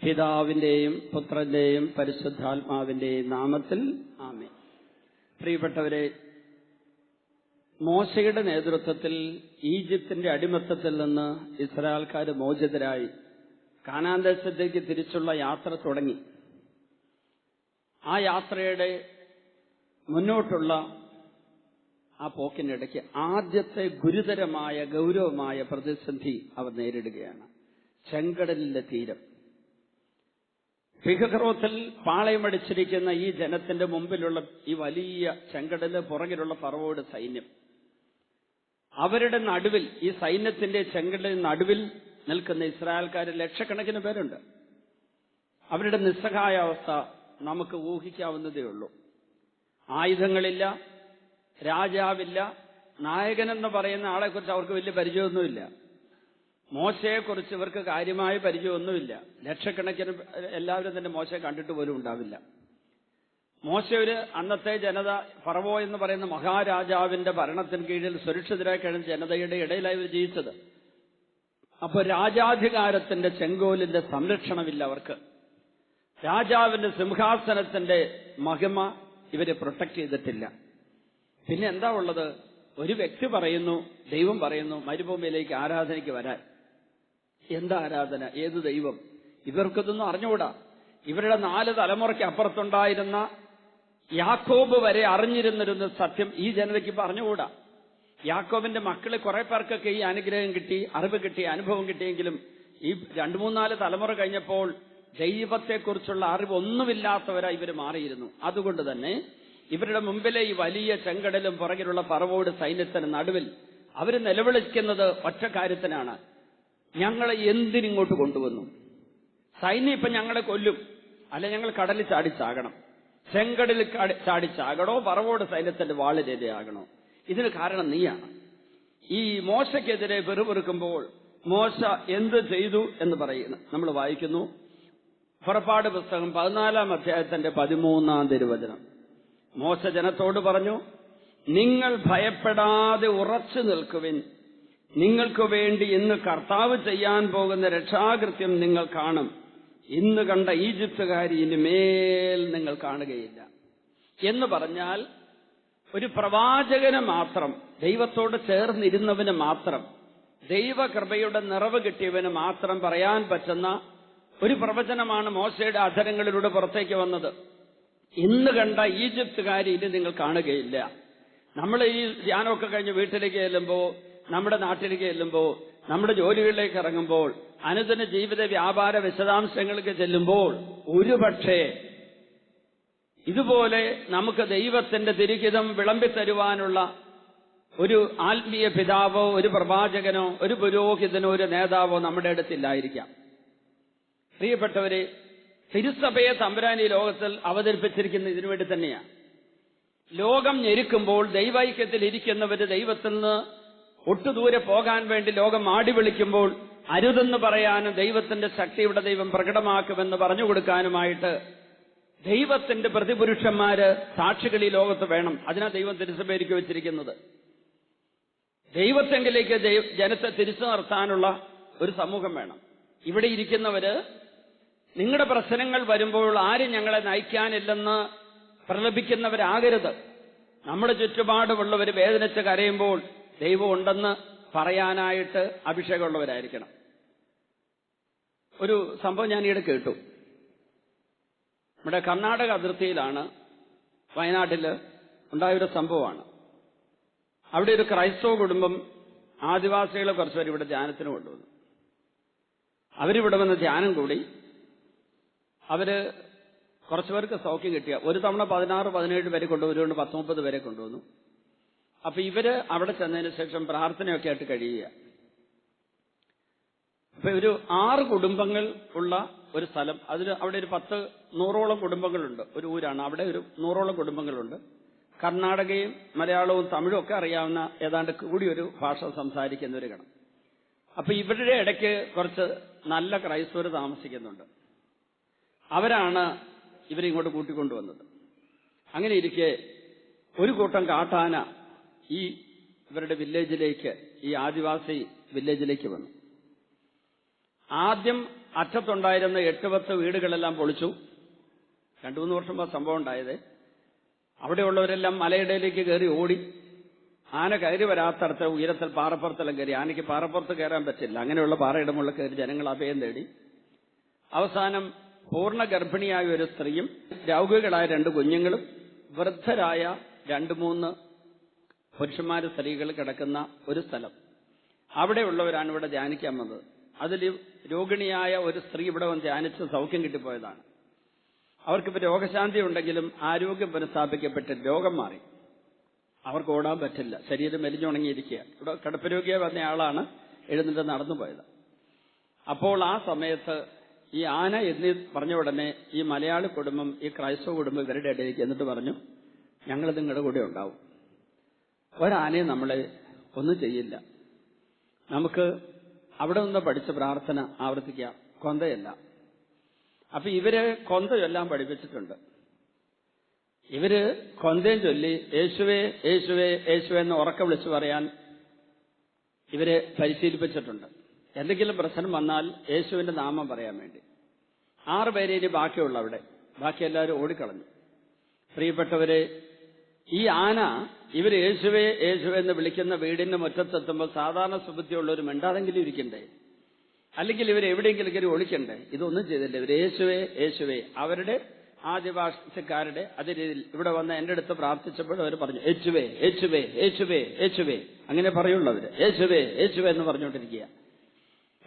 പിതാവിന്റെയും പുത്രന്റെയും പരിശുദ്ധാത്മാവിന്റെയും നാമത്തിൽ ആമേൻ. പ്രിയപ്പെട്ടവരെ, മോശയുടെ നേതൃത്വത്തിൽ ഈജിപ്തിന്റെ അടിമത്തത്തിൽ നിന്ന് ഇസ്രായേൽക്കാർ മോചിതരായി കാനാൻ ദേശത്തേക്ക് തിരിച്ചുള്ള യാത്ര തുടങ്ങി. ആ യാത്രയുടെ മുന്നോട്ടുള്ള ആ പോക്കിനിടയ്ക്ക് ആദ്യത്തെ ഗുരുതരമായ ഗൗരവമായ പ്രതിസന്ധി അവർ നേരിടുകയാണ്. ചെങ്കടലിന്റെ തീരം. ഫിഹ്റോത്തിൽ പാളയമടിച്ചിരിക്കുന്ന ഈ ജനത്തിന്റെ മുമ്പിലുള്ള ഈ വലിയ ചെങ്കടല്, പുറകിലുള്ള ഫറവോയുടെ സൈന്യം, അവരുടെ നടുവിൽ, ഈ സൈന്യത്തിന്റെ ചെങ്കടലിന് നടുവിൽ നിൽക്കുന്ന ഇസ്രായേൽക്കാർ ലക്ഷക്കണക്കിന് പേരുണ്ട്. അവരുടെ നിസ്സഹായാവസ്ഥ നമുക്ക് ഊഹിക്കാവുന്നതേ ഉള്ളൂ. ആയുധങ്ങളില്ല, രാജാവില്ല, നായകനെന്ന് പറയുന്ന ആളെക്കുറിച്ച് അവർക്ക് വലിയ പരിചയമൊന്നുമില്ല. മോശയെക്കുറിച്ച് ഇവർക്ക് കാര്യമായ പരിചയമൊന്നുമില്ല. ലക്ഷക്കണക്കിന് എല്ലാവരും തന്നെ മോശയെ കണ്ടിട്ട് പോലും ഉണ്ടാവില്ല. മോശ അന്നത്തെ ജനത, ഫറവോ എന്ന് പറയുന്ന മഹാരാജാവിന്റെ ഭരണത്തിന് കീഴിൽ സുരക്ഷിതരായി കഴിഞ്ഞ ജനതയുടെ ഇടയിലായി ഇവർ ജീവിച്ചത്. അപ്പൊ രാജാധികാരത്തിന്റെ ചെങ്കോലിന്റെ സംരക്ഷണമില്ല അവർക്ക്. രാജാവിന്റെ സിംഹാസനത്തിന്റെ മഹിമ ഇവരെ പ്രൊട്ടക്ട് ചെയ്തിട്ടില്ല. പിന്നെ എന്താ ഉള്ളത്? ഒരു വ്യക്തി പറയുന്നു, ദൈവം പറയുന്നു മരുഭൂമിയിലേക്ക് ആരാധനയ്ക്ക് വരാൻ. എന്താ ആരാധന? ഏത് ദൈവം? ഇവർക്കിതൊന്നും അറിഞ്ഞുകൂടാ. ഇവരുടെ 4 തലമുറയ്ക്ക് അപ്പുറത്തുണ്ടായിരുന്ന യാക്കോബ് വരെ അറിഞ്ഞിരുന്നിരുന്ന സത്യം ഈ ജനതയ്ക്ക് പറഞ്ഞുകൂടാ. യാക്കോബിന്റെ മക്കള് കുറെ പേർക്കൊക്കെ ഈ അനുഗ്രഹം കിട്ടി, അറിവ് കിട്ടി, അനുഭവം കിട്ടിയെങ്കിലും ഈ 2-3-4 തലമുറ കഴിഞ്ഞപ്പോൾ ദൈവത്തെക്കുറിച്ചുള്ള അറിവ് ഒന്നുമില്ലാത്തവരായി ഇവർ മാറിയിരുന്നു. അതുകൊണ്ട് തന്നെ ഇവരുടെ മുമ്പിലെ ഈ വലിയ ചെങ്കടലും പുറകിലുള്ള ഫറവോയുടെ സൈന്യത്തിന് നടുവിൽ അവർ നിലവിളിക്കുന്നത് ഒറ്റ കാര്യത്തിനാണ്: ഞങ്ങളെ എന്തിനിങ്ങോട്ട് കൊണ്ടുവന്നു? സൈന്യം ഇപ്പൊ ഞങ്ങളെ കൊല്ലും, അല്ലെ ഞങ്ങൾ കടലിൽ ചാടിച്ചാകണം. ചെങ്കടലിൽ ചാടിച്ചാകണോ, ഫറവോയുടെ സൈന്യത്തിന്റെ വാളിരയാകണോ? ഇതിന് കാരണം നീയാണ്. ഈ മോശയ്ക്കെതിരെ വെറുപെറുക്കുമ്പോൾ മോശ എന്ത് ചെയ്തു എന്ന് പറയുന്നു. നമ്മൾ വായിക്കുന്നു പുറപ്പാട് പുസ്തകം 14-ാം അധ്യായത്തിന്റെ 13-ാം തിരുവചനം. മോശ ജനത്തോട് പറഞ്ഞു, നിങ്ങൾ ഭയപ്പെടാതെ ഉറച്ചു നിൽക്കുവിൻ. നിങ്ങൾക്ക് വേണ്ടി ഇന്ന് കർത്താവ് ചെയ്യാൻ പോകുന്ന രക്ഷാകൃത്യം നിങ്ങൾ കാണും. ഇന്ന് കണ്ട ഈജിപ്തുകാരി ഇനിമേൽ നിങ്ങൾ കാണുകയില്ല എന്ന് പറഞ്ഞാൽ, ഒരു പ്രവാചകന് മാത്രം, ദൈവത്തോട് ചേർന്നിരുന്നവന് മാത്രം, ദൈവകൃപയുടെ നിറവ് കിട്ടിയവന് മാത്രം പറയാൻ പറ്റുന്ന ഒരു പ്രവചനമാണ് മോശയുടെ അധരങ്ങളിലൂടെ പുറത്തേക്ക് വന്നത്. ഇന്ന് കണ്ട ഈജിപ്തുകാരി ഇനി നിങ്ങൾ കാണുകയില്ല. നമ്മൾ ഈ ധ്യാനമൊക്കെ കഴിഞ്ഞ് വീട്ടിലേക്ക് ചെല്ലുമ്പോൾ, നമ്മുടെ നാട്ടിലേക്ക് ചെല്ലുമ്പോൾ, നമ്മുടെ ജോലികളിലേക്ക് ഇറങ്ങുമ്പോൾ, അനുദിന ജീവിത വ്യാപാര വിശദാംശങ്ങൾക്ക് ചെല്ലുമ്പോൾ ഒരുപക്ഷേ ഇതുപോലെ നമുക്ക് ദൈവത്തിന്റെ തിരുഹിതം വിളമ്പിത്തരുവാനുള്ള ഒരു ആത്മീയ പിതാവോ, ഒരു പ്രവാചകനോ, ഒരു പുരോഹിതനോ, ഒരു നേതാവോ നമ്മുടെ അടുത്തില്ലായിരിക്കാം. പ്രിയപ്പെട്ടവരെ, തിരുസഭയെ തമ്പുരാൻ ഈ ലോകത്തിൽ അവതരിപ്പിച്ചിരിക്കുന്ന ഇതിനുവേണ്ടി തന്നെയാണ്. ലോകം ഞെരുക്കുമ്പോൾ ദൈവൈക്യത്തിൽ ഇരിക്കുന്നവര് ദൈവത്തിൽ നിന്ന് ഒട്ടുദൂരെ പോകാൻ വേണ്ടി ലോകം ആടി വിളിക്കുമ്പോൾ അരുതെന്ന് പറയാനും ദൈവത്തിന്റെ ശക്തിയുടെ ദൈവം പ്രകടമാക്കുമെന്ന് പറഞ്ഞുകൊടുക്കാനുമായിട്ട് ദൈവത്തിന്റെ പ്രതിപുരുഷന്മാര്, സാക്ഷികൾ ഈ ലോകത്ത് വേണം. അതിനാ ദൈവം തിരുസഭയിരിക്ക് വെച്ചിരിക്കുന്നത്. ദൈവത്തെങ്കിലേക്ക് ജനത്തെ തിരിച്ചു നിർത്താനുള്ള ഒരു സമൂഹം വേണം. ഇവിടെ ഇരിക്കുന്നവര് നിങ്ങളുടെ പ്രശ്നങ്ങൾ വരുമ്പോൾ ആരും ഞങ്ങളെ നയിക്കാനില്ലെന്ന് പ്രലപിക്കുന്നവരാകരുത്. നമ്മുടെ ചുറ്റുപാടുമുള്ളവർ വേദനിച്ച് കരയുമ്പോൾ ദൈവം ഉണ്ടെന്ന് പറയാനായിട്ട് അഭിഷേകമുള്ളവരായിരിക്കണം. ഒരു സംഭവം ഞാൻ ഈയിടെ കേട്ടു. നമ്മുടെ കർണാടക അതിർത്തിയിലാണ്, വയനാട്ടില് ഉണ്ടായൊരു സംഭവമാണ്. അവിടെ ഒരു ക്രൈസ്തവ കുടുംബം ആദിവാസികളെ കുറച്ചുപേർ ഇവിടെ ധ്യാനത്തിന് കൊണ്ടുവന്നു. അവരിവിടെ വന്ന് ധ്യാനം കൂടി. അവര് കുറച്ചുപേർക്ക് സൗഖ്യം കിട്ടിയ, ഒരു തവണ 16-17 പേരെ കൊണ്ടുവരുകൊണ്ട് 10-30 പേരെ കൊണ്ടുവന്നു. അപ്പൊ ഇവര് അവിടെ ചെന്നതിന് ശേഷം പ്രാർത്ഥനയൊക്കെ ആയിട്ട് കഴിയുക. അപ്പൊ ഒരു 6 കുടുംബങ്ങൾ ഉള്ള ഒരു സ്ഥലം, അവിടെ ഒരു 10-100ഓളം കുടുംബങ്ങളുണ്ട്. ഒരു ഊരാണ്. അവിടെ ഒരു 100ഓളം കുടുംബങ്ങളുണ്ട്. കർണാടകയും മലയാളവും തമിഴും ഒക്കെ അറിയാവുന്ന ഏതാണ്ട് കൂടി ഒരു ഭാഷ സംസാരിക്കുന്ന ഒരു ഗണം. അപ്പൊ ഇവരുടെ ഇടയ്ക്ക് കുറച്ച് നല്ല ക്രൈസ്തവർ താമസിക്കുന്നുണ്ട്. അവരാണ് ഇവരിങ്ങോട്ട് കൂട്ടിക്കൊണ്ടുവന്നത്. അങ്ങനെ ഇരിക്കെ ഒരു കൂട്ടം കാട്ടാന ഈ ഇവരുടെ വില്ലേജിലേക്ക്, ഈ ആദിവാസി വില്ലേജിലേക്ക് വന്നു. ആദ്യം അറ്റത്തുണ്ടായിരുന്ന 8-10 വീടുകളെല്ലാം പൊളിച്ചു. 2-3 വർഷം മുമ്പ് സംഭവം ഉണ്ടായത്. അവിടെയുള്ളവരെല്ലാം മലയിടയിലേക്ക് കയറി ഓടി. ആന കയറി വരാത്തടത്ത് ഉയരത്തിൽ പാറപ്പുറത്തെല്ലാം കയറി. ആനയ്ക്ക് പാറപ്പുറത്ത് കയറാൻ പറ്റില്ല. അങ്ങനെയുള്ള പാറയുടെ മുകളിൽ കയറി ജനങ്ങൾ അഭയം തേടി. അവസാനം പൂർണ്ണ ഗർഭിണിയായ ഒരു സ്ത്രീയും രോഗികളായ 2 കുഞ്ഞുങ്ങളും വൃദ്ധരായ 2-3 പുരുഷന്മാരും സ്ത്രീകൾ കിടക്കുന്ന ഒരു സ്ഥലം. അവിടെയുള്ളവരാണ് ഇവിടെ ധ്യാനിക്കാൻ വന്നത്. അതിൽ രോഗിണിയായ ഒരു സ്ത്രീ ഇവിടെ വന്ന് ധ്യാനിച്ച് സൗഖ്യം കിട്ടിപ്പോയതാണ്. അവർക്കിപ്പോൾ രോഗശാന്തി ഉണ്ടെങ്കിലും ആരോഗ്യം പുനഃസ്ഥാപിക്കപ്പെട്ട് രോഗം മാറി. അവർക്ക് ഓടാൻ പറ്റില്ല, ശരീരം മെലിഞ്ഞുണങ്ങിയിരിക്കുക. ഇവിടെ കിടപ്പ് രോഗിയെ വന്ന ആളാണ് എഴുന്നിട്ട് നടന്നു പോയത്. അപ്പോൾ ആ സമയത്ത് ഈ ആന എന്ന് പറഞ്ഞ ഉടനെ ഈ മലയാളി കുടുംബം, ഈ ക്രൈസ്തവ കുടുംബം ഇവരുടെ ഇടയിലേക്ക് എന്നിട്ട് പറഞ്ഞു, ഞങ്ങൾ നിങ്ങളുടെ കൂടെ ഉണ്ടാവും. ഒരാനയും നമ്മളെ ഒന്നും ചെയ്യില്ല. നമുക്ക് അവിടെ നിന്ന് പഠിച്ച പ്രാർത്ഥന ആവർത്തിക്കാം, കൊന്തയല്ല. അപ്പൊ ഇവര് കൊന്തയെല്ലാം പഠിപ്പിച്ചിട്ടുണ്ട്. ഇവര് കൊന്തയും ചൊല്ലി യേശുവേ യേശുവേ യേശുവേ എന്ന് ഉറക്കം വിളിച്ചു പറയാൻ ഇവരെ പരിശീലിപ്പിച്ചിട്ടുണ്ട്. എന്തെങ്കിലും പ്രശ്നം വന്നാൽ യേശുവിന്റെ നാമം പറയാൻ വേണ്ടി. 6 പേരെ ഇനി ബാക്കിയുള്ള അവിടെ. ബാക്കി എല്ലാവരും ഓടിക്കളഞ്ഞു. പ്രിയപ്പെട്ടവരെ, ഈ ആന ഇവര് യേശുവേ യേശുവേ എന്ന് വിളിക്കുന്ന വീടിന്റെ മുറ്റത്തെത്തുമ്പോൾ സാധാരണ സുബുദ്ധിയുള്ളവർ മിണ്ടാതെങ്കിലും ഇരിക്കണ്ടേ, അല്ലെങ്കിൽ ഇവർ എവിടെയെങ്കിലും കയറി ഒളിക്കണ്ടേ? ഇതൊന്നും ചെയ്തില്ല. ഇവർ യേശുവേ യേശുവേ അവരുടെ ആദിവാസിക്കാരുടെ അതേ രീതിയിൽ ഇവിടെ വന്ന് എന്റെ അടുത്ത് പ്രാർത്ഥിച്ചപ്പോൾ അവർ പറഞ്ഞു യേശുവേ യേശുവേ യേശുവേ യേശുവേ, അങ്ങനെ പറയുള്ളവര് യേശുവേ യേശുവേ എന്ന് പറഞ്ഞുകൊണ്ടിരിക്കുക.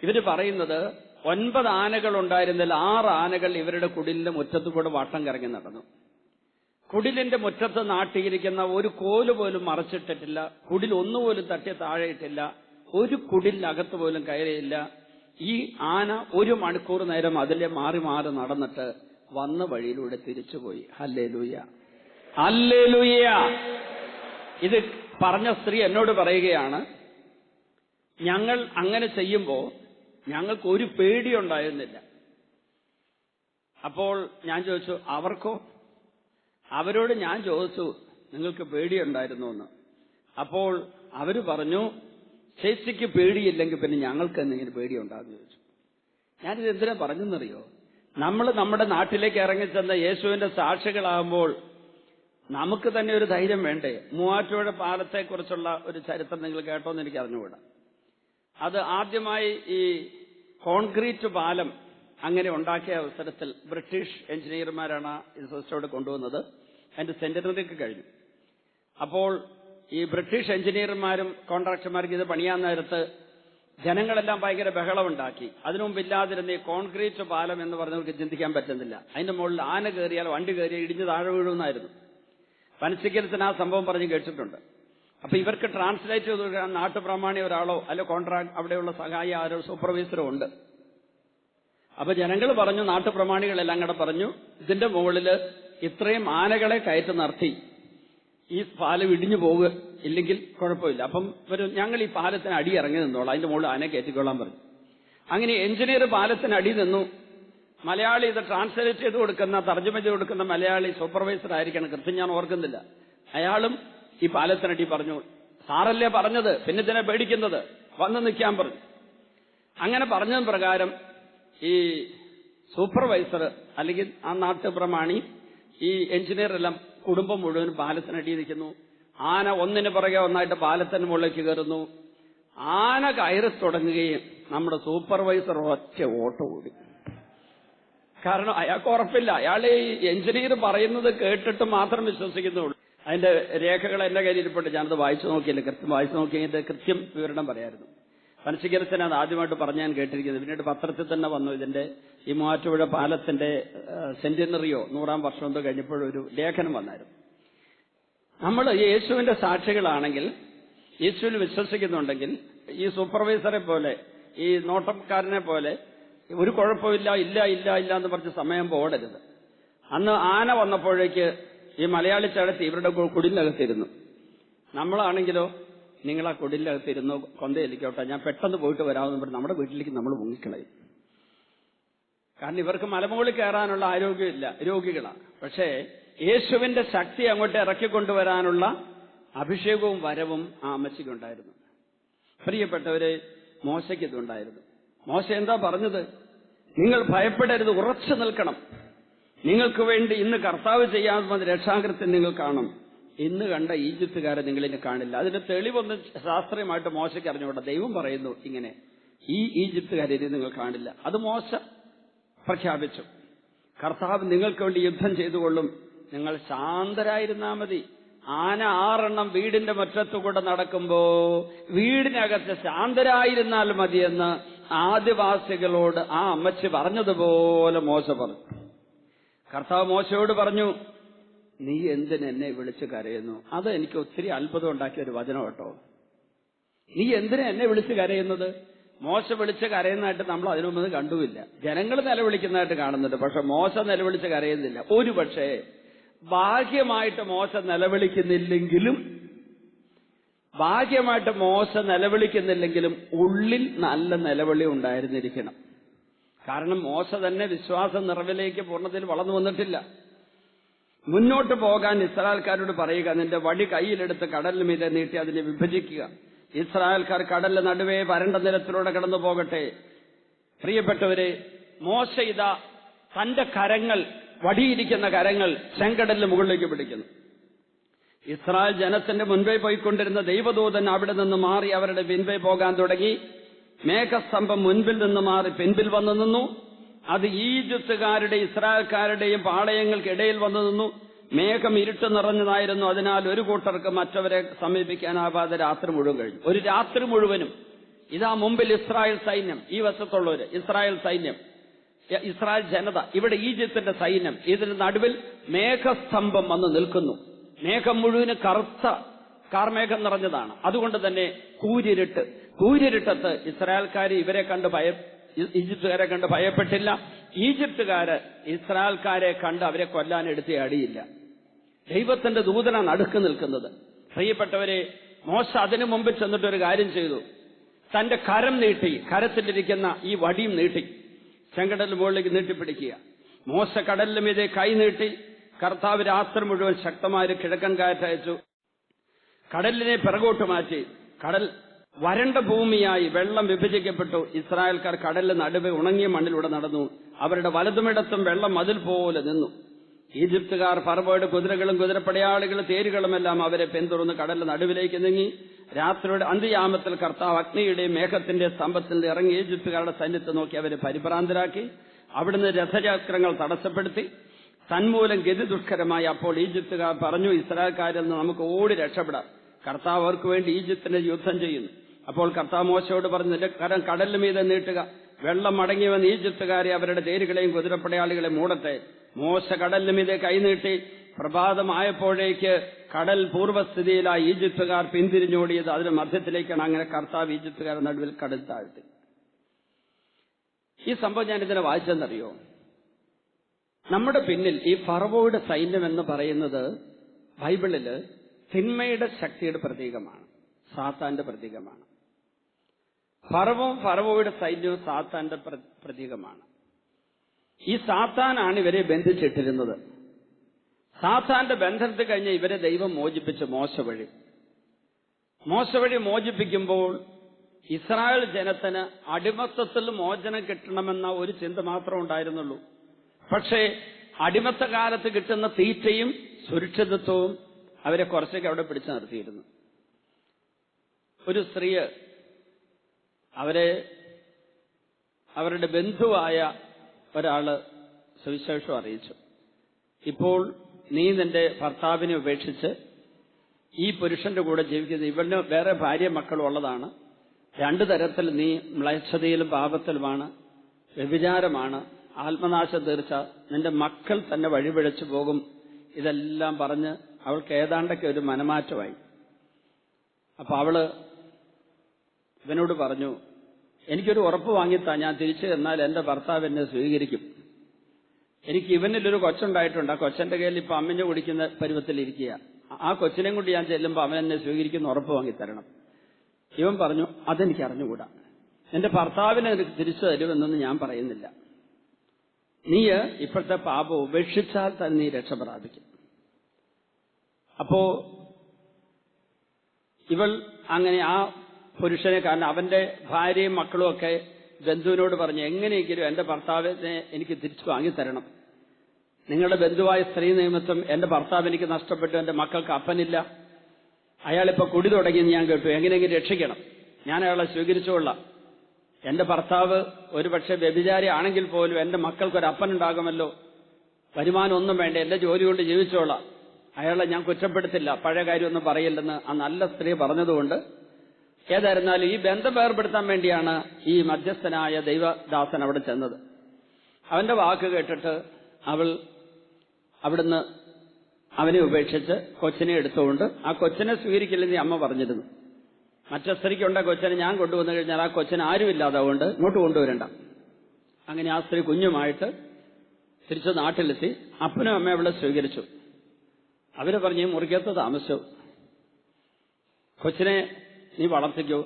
ഇവര് പറയുന്നത് 9 ആനകൾ ഉണ്ടായിരുന്നതിൽ 6 ആനകൾ ഇവരുടെ കുടിലിന്റെ മുറ്റത്ത് കൂടെ വട്ടം കറങ്ങി നടന്നു. കുടിലിന്റെ മുറ്റത്ത് നാട്ടിയിരിക്കുന്ന ഒരു കോല് പോലും മറച്ചിട്ടിട്ടില്ല. കുടിൽ ഒന്നുപോലും തട്ടി താഴെയിട്ടില്ല. ഒരു കുടിലിനകത്ത് പോലും കയറിയില്ല. ഈ ആന 1 മണിക്കൂർ നേരം അതിലെ മാറി മാറി നടന്നിട്ട് വന്ന വഴിയിലൂടെ തിരിച്ചുപോയി. Hallelujah, hallelujah. ഇത് പറഞ്ഞ സ്ത്രീ എന്നോട് പറയുകയാണ്, ഞങ്ങൾ അങ്ങനെ ചെയ്യുമ്പോൾ ഞങ്ങൾക്ക് ഒരു പേടിയുണ്ടായിരുന്നില്ല. അപ്പോൾ ഞാൻ ചോദിച്ചു, അവർക്കോ? അവരോട് ഞാൻ ചോദിച്ചു, നിങ്ങൾക്ക് പേടിയുണ്ടായിരുന്നു എന്ന്. അപ്പോൾ അവര് പറഞ്ഞു, ചേച്ചിക്ക് പേടിയില്ലെങ്കിൽ പിന്നെ ഞങ്ങൾക്ക് എന്തെങ്കിലും പേടിയുണ്ടാകുമെന്ന് ചോദിച്ചു. ഞാനിത് എന്തിനാ പറഞ്ഞെന്നറിയോ? നമ്മൾ നമ്മുടെ നാട്ടിലേക്ക് ഇറങ്ങിച്ചെന്ന യേശുവിന്റെ സാക്ഷികളാകുമ്പോൾ നമുക്ക് തന്നെ ഒരു ധൈര്യം വേണ്ടേ? മൂവാറ്റുപുഴ പാലത്തെക്കുറിച്ചുള്ള ഒരു ചരിത്രം നിങ്ങൾ കേട്ടോന്ന് എനിക്ക് അറിഞ്ഞുകൂടാ. അത് ആദ്യമായി ഈ കോൺക്രീറ്റ് പാലം അങ്ങനെ ഉണ്ടാക്കിയ അവസരത്തിൽ ബ്രിട്ടീഷ് എഞ്ചിനീയർമാരാണ് ഇത് സിസ്റ്റോട് കൊണ്ടുവന്നത്. അതിന്റെ സെന്റിനറിക്ക് കഴിഞ്ഞു. അപ്പോൾ ഈ ബ്രിട്ടീഷ് എഞ്ചിനീയർമാരും കോൺട്രാക്ടർമാർക്ക് ഇത് പണിയാൻ നേരത്ത് ജനങ്ങളെല്ലാം ഭയങ്കര ബഹളമുണ്ടാക്കി. അതിനു മുമ്പില്ലാതിരുന്ന ഈ കോൺക്രീറ്റ് പാലം എന്ന് പറഞ്ഞവർക്ക് ചിന്തിക്കാൻ പറ്റുന്നില്ല. അതിന്റെ മുകളിൽ ആന കയറിയാൽ വണ്ടി കയറിയാൽ ഇടിഞ്ഞ് താഴെ വീഴുമെന്നായിരുന്നു. പനച്ചിക്കരത്തിന് ആ സംഭവം പറഞ്ഞ് കേട്ടിട്ടുണ്ട്. അപ്പൊ ഇവർക്ക് ട്രാൻസ്ലേറ്റ് ചെയ്ത് കൊടുക്കാൻ നാട്ടുപ്രമാണി ഒരാളോ അല്ലെ കോൺട്രാക്ട് അവിടെയുള്ള സഹായ ആരോ സൂപ്പർവൈസറോ ഉണ്ട്. അപ്പൊ ജനങ്ങൾ പറഞ്ഞു, നാട്ടുപ്രമാണികളെല്ലാം കൂടെ പറഞ്ഞു, ഇതിന്റെ മുകളിൽ ഇത്രയും ആനകളെ കയറ്റി നിർത്തി ഈ പാലം ഇടിഞ്ഞു പോകുക, ഇല്ലെങ്കിൽ കുഴപ്പമില്ല. അപ്പം ഞങ്ങൾ ഈ പാലത്തിന് അടി ഇറങ്ങി നിന്നോളാം, അതിന്റെ മുകളിൽ ആന കയറ്റിക്കൊള്ളാൻ പറഞ്ഞു. അങ്ങനെ എഞ്ചിനീയർ പാലത്തിന് അടി നിന്നു. മലയാളി ഇത് ട്രാൻസ്ലേറ്റ് ചെയ്ത് കൊടുക്കുന്ന, തർജ്ജമ ചെയ്ത് കൊടുക്കുന്ന മലയാളി സൂപ്പർവൈസർ ആയിരിക്കണം, കൃത്യം ഞാൻ ഓർക്കുന്നില്ല. അയാളും ഈ പാലത്തിനടി പറഞ്ഞു, സാറല്ലേ പറഞ്ഞത്, പിന്നെ ഇതിനെ പേടിക്കുന്നത്, വന്ന് നിൽക്കാൻ പറഞ്ഞു. അങ്ങനെ പറഞ്ഞത് പ്രകാരം ഈ സൂപ്പർവൈസർ അല്ലെങ്കിൽ ആ നാട്ടുപ്രമാണി ഈ എഞ്ചിനീയർ എല്ലാം കുടുംബം മുഴുവൻ പാലത്തിനടി നിൽക്കുന്നു. ആന ഒന്നിന് പുറകെ ഒന്നായിട്ട് പാലത്തിന് മുകളിലേക്ക് കയറുന്നു. ആന കയറി തുടങ്ങുകയും നമ്മുടെ സൂപ്പർവൈസർ ഒറ്റ ഓട്ടം ഓടി. കാരണം അയാൾക്ക് ഉറപ്പില്ല, അയാൾ ഈ എഞ്ചിനീയർ പറയുന്നത് കേട്ടിട്ട് മാത്രം വിശ്വസിക്കുന്നുള്ളൂ. അതിന്റെ രേഖകൾ എന്റെ കയ്യിൽ ഇരിപ്പുണ്ട്, ഞാനത് വായിച്ചു നോക്കിയില്ല. കൃത്യം വായിച്ചു നോക്കിയതിന്റെ കൃത്യം വിവരണം പറയായിരുന്നു. പനച്ചിക്കരത്തിന് അത് ആദ്യമായിട്ട് പറഞ്ഞ് ഞാൻ കേട്ടിരിക്കുന്നത്. പിന്നീട് പത്രത്തിൽ തന്നെ വന്നു ഇതിന്റെ ഈ മൂവാറ്റുപുഴ പാലത്തിന്റെ സെന്റിനറിയോ 100ാം വർഷം എന്തോ കഴിഞ്ഞപ്പോഴൊരു ലേഖനം വന്നായിരുന്നു. നമ്മൾ യേശുവിന്റെ സാക്ഷികളാണെങ്കിൽ, യേശുവിൽ വിശ്വസിക്കുന്നുണ്ടെങ്കിൽ, ഈ സൂപ്പർവൈസറെ പോലെ, ഈ നോട്ടക്കാരനെ പോലെ ഒരു കുഴപ്പമില്ല, ഇല്ല ഇല്ല ഇല്ല എന്ന് പറഞ്ഞ് സമയം പോടരുത്. അന്ന് ആന വന്നപ്പോഴേക്ക് ഈ മലയാളി ചേട്ടത്തി ഇവരുടെ കുടിലിനകത്തിരുന്നു. നമ്മളാണെങ്കിലോ, നിങ്ങൾ ആ കുടിലിനകത്തിരുന്നു, കൊന്തയിലിക്കോട്ടെ, ഞാൻ പെട്ടെന്ന് പോയിട്ട് വരാമെന്ന് പറഞ്ഞ് നമ്മുടെ വീട്ടിലേക്ക് നമ്മൾ മുങ്ങിക്കളയും. കാരണം ഇവർക്ക് മലമുകളിൽ കയറാനുള്ള ആരോഗ്യമില്ല, രോഗികളാണ്. പക്ഷേ യേശുവിന്റെ ശക്തി അങ്ങോട്ട് ഇറക്കിക്കൊണ്ടുവരാനുള്ള അഭിഷേകവും വരവും ആ അമ്മച്ചിക്കുണ്ടായിരുന്നു. പ്രിയപ്പെട്ടവരെ, മോശയ്ക്ക് ഇതുണ്ടായിരുന്നു. മോശ എന്താ പറഞ്ഞത്? നിങ്ങൾ ഭയപ്പെടരുത്, ഉറച്ചു നിൽക്കണം. നിങ്ങൾക്ക് വേണ്ടി ഇന്ന് കർത്താവ് ചെയ്യാവുന്ന രക്ഷാകൃത്യം നിങ്ങൾ കാണും. ഇന്ന് കണ്ട ഈജിപ്തുകാരെ നിങ്ങളിനി കാണില്ല. അതിന്റെ തെളിവൊന്നും ശാസ്ത്രീയമായിട്ട് മോശയ്ക്ക് അറിഞ്ഞുകൂടാ. ദൈവം പറയുന്നു ഇങ്ങനെ, ഈ ഈജിപ്തുകാരെ ഇനി നിങ്ങൾ കാണില്ല. അത് മോശ പ്രഖ്യാപിച്ചു. കർത്താവ് നിങ്ങൾക്ക് വേണ്ടി യുദ്ധം ചെയ്തുകൊള്ളും, നിങ്ങൾ ശാന്തരായിരുന്നാ മതി. ആന 6 വീടിന്റെ മുറ്റത്തുകൂടെ നടക്കുമ്പോ വീടിനകത്ത് ശാന്തരായിരുന്നാൽ മതിയെന്ന് ആദിവാസികളോട് ആ അമ്മച്ചി പറഞ്ഞതുപോലെ മോശ പറഞ്ഞു. കർത്താവ് മോശയോട് പറഞ്ഞു, നീ എന്തിനെന്നെ വിളിച്ച് കരയുന്നു? അത് എനിക്ക് ഒത്തിരി അത്ഭുതം ഉണ്ടാക്കിയ ഒരു വചനം കേട്ടോ. നീ എന്തിനാ എന്നെ വിളിച്ച് കരയുന്നത്? മോശ വിളിച്ച് കരയുന്നതായിട്ട് നമ്മൾ അതിനു മുമ്പ് കണ്ടുമില്ല. ജനങ്ങൾ നിലവിളിക്കുന്നതായിട്ട് കാണുന്നുണ്ട്, പക്ഷെ മോശ നിലവിളിച്ച് കരയുന്നില്ല. ഒരു പക്ഷേ ഭാഗ്യമായിട്ട് മോശ നിലവിളിക്കുന്നില്ലെങ്കിലും ഉള്ളിൽ നല്ല നിലവിളി ഉണ്ടായിരുന്നിരിക്കണം. കാരണം മോശ തന്നെ വിശ്വാസ നിറവിലേക്ക് പൂർണ്ണത്തിൽ വളർന്നു വന്നിട്ടില്ല. മുന്നോട്ട് പോകാൻ ഇസ്രായേൽക്കാരോട് പറയുക, നിന്റെ വടി കയ്യിലെടുത്ത് കടലിന് മീതെ നീട്ടി അതിനെ വിഭജിക്കുക. ഇസ്രായേൽക്കാർ കടലിന് നടുവേ വരണ്ട നിലത്തിലൂടെ കടന്നു പോകട്ടെ. പ്രിയപ്പെട്ടവരെ, മോശ ഇതാ തന്റെ കരങ്ങൾ, വടിയിരിക്കുന്ന കരങ്ങൾ ചെങ്കടലിന് മുകളിലേക്ക് പിടിക്കുന്നു. ഇസ്രായേൽ ജനത്തിന്റെ മുൻപേ പോയിക്കൊണ്ടിരുന്ന ദൈവദൂതൻ അവിടെ നിന്ന് മാറി അവരുടെ പിൻപേ പോകാൻ തുടങ്ങി. മേഘസ്തംഭം മുൻപിൽ നിന്ന് മാറി പിൻപിൽ വന്നു നിന്നു. അത് ഈജിപ്തുകാരുടെയും ഇസ്രായേൽക്കാരുടെയും പാളയങ്ങൾക്കിടയിൽ വന്നു നിന്നു. മേഘം ഇരുട്ട് നിറഞ്ഞതായിരുന്നു. അതിനാൽ ഒരു കൂട്ടർക്ക് മറ്റവരെ സമീപിക്കാനാവാതെ രാത്രി മുഴുവൻ കഴിഞ്ഞു. ഒരു രാത്രി മുഴുവനും ഇതാ മുമ്പിൽ ഇസ്രായേൽ സൈന്യം, ഈ വശത്തുള്ളവര് ഇസ്രായേൽ സൈന്യം, ഇസ്രായേൽ ജനത, ഇവിടെ ഈജിപ്തിന്റെ സൈന്യം. ഇതിന് നടുവിൽ മേഘസ്തംഭം വന്ന് നിൽക്കുന്നു. മേഘം മുഴുവന് കറുത്ത കാർമേഘം നിറഞ്ഞതാണ്. അതുകൊണ്ട് തന്നെ കൂരിരുട്ടത്ത് ഇസ്രായേൽക്കാർ ഈജിപ്തുകാരെ കണ്ട് ഭയപ്പെട്ടില്ല. ഈജിപ്തുകാര് ഇസ്രായേൽക്കാരെ കണ്ട് അവരെ കൊല്ലാൻ എടുത്ത് അടിയില്ല. ദൈവത്തിന്റെ ദൂതനാണ് നടുക്ക് നിൽക്കുന്നത്. പ്രിയപ്പെട്ടവരെ, മോശ അതിനു മുമ്പ് ചെന്നിട്ടൊരു കാര്യം ചെയ്തു. തന്റെ കരം നീട്ടി, കരത്തിലിരിക്കുന്ന ഈ വടിയും നീട്ടി ചെങ്കടലിന് മുകളിലേക്ക് നീട്ടിപ്പിടിക്കുക. മോശ കടലിന് മീതെ കൈ നീട്ടി. കർത്താവ് രാത്രി മുഴുവൻ ശക്തമായ കിഴക്കൻ കാറ്റയച്ചു. കടലിനെ പിറകോട്ട് മാറ്റി. കടൽ വരണ്ട ഭൂമിയായി, വെള്ളം വിഭജിക്കപ്പെട്ടു. ഇസ്രായേൽക്കാർ കടലിന് നടുവെ ഉണങ്ങിയ മണ്ണിലൂടെ നടന്നു. അവരുടെ വലതുമിടത്തും വെള്ളം മതിൽ പോലെ നിന്നു. ഈജിപ്തുകാർ ഫറവോയുടെ കുതിരകളും കുതിരപ്പടയാളികളും തേരുകളുമെല്ലാം അവരെ പിന്തുടർന്ന് കടലിന് നടുവിലേക്ക് നീങ്ങി. രാത്രിയുടെ അന്ത്യയാമത്തിൽ കർത്താവ് അഗ്നിയുടെയും മേഘത്തിന്റെ സ്തംഭത്തിൽ ഇറങ്ങി ഈജിപ്തുകാരുടെ സൈന്യത്തെ നോക്കി അവരെ പരിഭ്രാന്തരാക്കി. അവിടുന്ന് രഥചക്രങ്ങൾ തടസ്സപ്പെടുത്തി. തന്മൂലം ഗതി ദുഷ്കരമായി. അപ്പോൾ ഈജിപ്തുകാർ പറഞ്ഞു, ഇസ്രായേൽക്കാരിൽ നിന്ന് നമുക്ക് ഓടി രക്ഷപ്പെടാം. കർത്താവ് അവർക്ക് വേണ്ടി ഈജിപ്തിന്റെ യുദ്ധം ചെയ്യുന്നു. അപ്പോൾ കർത്താവ് മോശയോട് പറഞ്ഞു, നിന്റെ കരം കടലിന് മീതെ നീട്ടുക. വെള്ളം മടങ്ങിവന്ന് ഈജിപ്തുകാരെ അവരുടെ തേരുകളെയും കുതിരപ്പടയാളികളെയും മൂടട്ടെ. മോശ കടലിന് മീതെ കൈനീട്ടി. പ്രഭാതമായപ്പോഴേക്ക് കടൽ പൂർവ്വസ്ഥിതിയിലായി. ഈജിപ്തുകാർ പിന്തിരിഞ്ഞോടിയത് അതിന് മധ്യത്തിലേക്കാണ്. അങ്ങനെ കർത്താവ് ഈജിപ്തുകാരുടെ നടുവിൽ കടൽ താഴ്ത്തി. ഈ സംഭവം ഞാൻ ഇതിനെ വായിച്ചെന്നറിയോ? നമ്മുടെ പിന്നിൽ ഈ ഫറവോയുടെ സൈന്യം എന്ന് പറയുന്നത് ബൈബിളില് തിന്മയുടെ ശക്തിയുടെ പ്രതീകമാണ്, സാത്താന്റെ പ്രതീകമാണ്. ഫറവോയുടെ സൈന്യവും സാത്താന്റെ പ്രതീകമാണ്. ഈ സാത്താനാണ് ഇവരെ ബന്ധിച്ചിട്ടിരുന്നത്. സാത്താന്റെ ബന്ധനത്തിൽ കഴിഞ്ഞ് ഇവരെ ദൈവം മോചിപ്പിച്ചു മോശ വഴി മോചിപ്പിക്കുമ്പോൾ ഇസ്രായേൽ ജനത്തിന് അടിമത്തത്തിൽ മോചനം കിട്ടണമെന്ന ഒരു ചിന്ത മാത്രമേ ഉണ്ടായിരുന്നുള്ളൂ. പക്ഷേ അടിമത്ത കാലത്ത് കിട്ടുന്ന തീറ്റയും സുരക്ഷിതത്വവും അവരെ കുറച്ചൊക്കെ അവിടെ പിടിച്ചു നിർത്തിയിരുന്നു. ഒരു സ്ത്രീ അവരുടെ ബന്ധുവായ ഒരാള് സുവിശേഷം അറിയിച്ചു, ഇപ്പോൾ നീ നിന്റെ ഭർത്താവിനെ ഉപേക്ഷിച്ച് ഈ പുരുഷന്റെ കൂടെ ജീവിക്കുന്നത്, ഇവന് വേറെ ഭാര്യ മക്കളും ഉള്ളതാണ്, 2 തരത്തിൽ നീ മ്ലേച്ഛതയിലും പാപത്തിലുമാണ്, വ്യഭിചാരമാണ്, ആത്മനാശം തീർച്ച, നിന്റെ മക്കൾ തന്നെ വഴിപിഴച്ചു പോകും. ഇതെല്ലാം പറഞ്ഞ് അവൾക്ക് ഏതാണ്ടൊക്കെ ഒരു മനമാറ്റമായി. അപ്പൊ അവള് ഇവനോട് പറഞ്ഞു, എനിക്കൊരു ഉറപ്പ് വാങ്ങിത്താ, ഞാൻ തിരിച്ചു ചെന്നാൽ എന്റെ ഭർത്താവ് എന്നെ സ്വീകരിക്കും. എനിക്ക് ഇവനിലൊരു കൊച്ചുണ്ടായിട്ടുണ്ട്, ആ കൊച്ചന്റെ കയ്യിൽ ഇപ്പൊ അമ്മിഞ്ഞ കുടിക്കുന്ന പരുവത്തിലിരിക്കുക, ആ കൊച്ചിനെയും കൊണ്ട് ഞാൻ ചെല്ലുമ്പോൾ അവൻ എന്നെ സ്വീകരിക്കുന്ന ഉറപ്പ് വാങ്ങിത്തരണം. ഇവൻ പറഞ്ഞു, അതെനിക്ക് അറിഞ്ഞുകൂടാ, എന്റെ ഭർത്താവിനെ എനിക്ക് തിരിച്ചു തരുമെന്നൊന്നും ഞാൻ പറയുന്നില്ല, നീ ഇപ്പോഴത്തെ പാപം ഉപേക്ഷിച്ചാൽ തന്നെ നീ രക്ഷ പ്രാപിക്കും. അപ്പോ ഇവൾ അങ്ങനെ ആ പുരുഷനെ, കാരണം അവന്റെ ഭാര്യയും മക്കളും ഒക്കെ ബന്ധുവിനോട് പറഞ്ഞു, എങ്ങനെയെങ്കിലും എന്റെ ഭർത്താവിനെ എനിക്ക് തിരിച്ചു വാങ്ങിത്തരണം. നിങ്ങളുടെ ബന്ധുവായ സ്ത്രീ നിമിത്തം എന്റെ ഭർത്താവ് എനിക്ക് നഷ്ടപ്പെട്ടു, എന്റെ മക്കൾക്ക് അപ്പനില്ല, അയാളിപ്പോ കുടി തുടങ്ങിയെന്ന് ഞാൻ കേട്ടു, എങ്ങനെയെങ്കിലും രക്ഷിക്കണം, ഞാൻ അയാളെ സ്വീകരിച്ചുകൊള്ളാം. എന്റെ ഭർത്താവ് ഒരുപക്ഷെ വ്യഭിചാരി ആണെങ്കിൽ പോലും എന്റെ മക്കൾക്കൊരു അപ്പനുണ്ടാകുമല്ലോ, വരുമാനം ഒന്നും വേണ്ട, എന്റെ ജോലി കൊണ്ട് ജീവിച്ചോളാം, അയാളെ ഞാൻ കുറ്റപ്പെടുത്തില്ല, പഴയ കാര്യമൊന്നും പറയില്ലെന്ന് ആ നല്ല സ്ത്രീ പറഞ്ഞതുകൊണ്ട് ഏതായിരുന്നാലും ഈ ബന്ധം വേർപെടുത്താൻ വേണ്ടിയാണ് ഈ മധ്യസ്ഥനായ ദൈവദാസൻ അവിടെ ചെന്നത്. അവന്റെ വാക്ക് കേട്ടിട്ട് അവൾ അവിടുന്ന് അവനെ ഉപേക്ഷിച്ച് കൊച്ചിനെ എടുത്തുകൊണ്ട്, ആ കൊച്ചിനെ സ്വീകരിക്കില്ലെന്ന് അമ്മ പറഞ്ഞിരുന്നു. മറ്റേ സ്ത്രീക്കുണ്ട കൊച്ചിനെ ഞാൻ കൊണ്ടുവന്നു കഴിഞ്ഞാൽ ആ കൊച്ചിന് ആരുമില്ലാതുകൊണ്ട് ഇങ്ങോട്ട് കൊണ്ടുവരണ്ട. അങ്ങനെ ആ സ്ത്രീ കുഞ്ഞുമായിട്ട് തിരിച്ച് നാട്ടിലെത്തി. അപ്പനും അമ്മയും അവളെ സ്വീകരിച്ചു. അവര് പറഞ്ഞു, മുറിക്കകത്ത് താമസിച്ചു, കൊച്ചിനെ നീ വളർത്തിക്കൂ,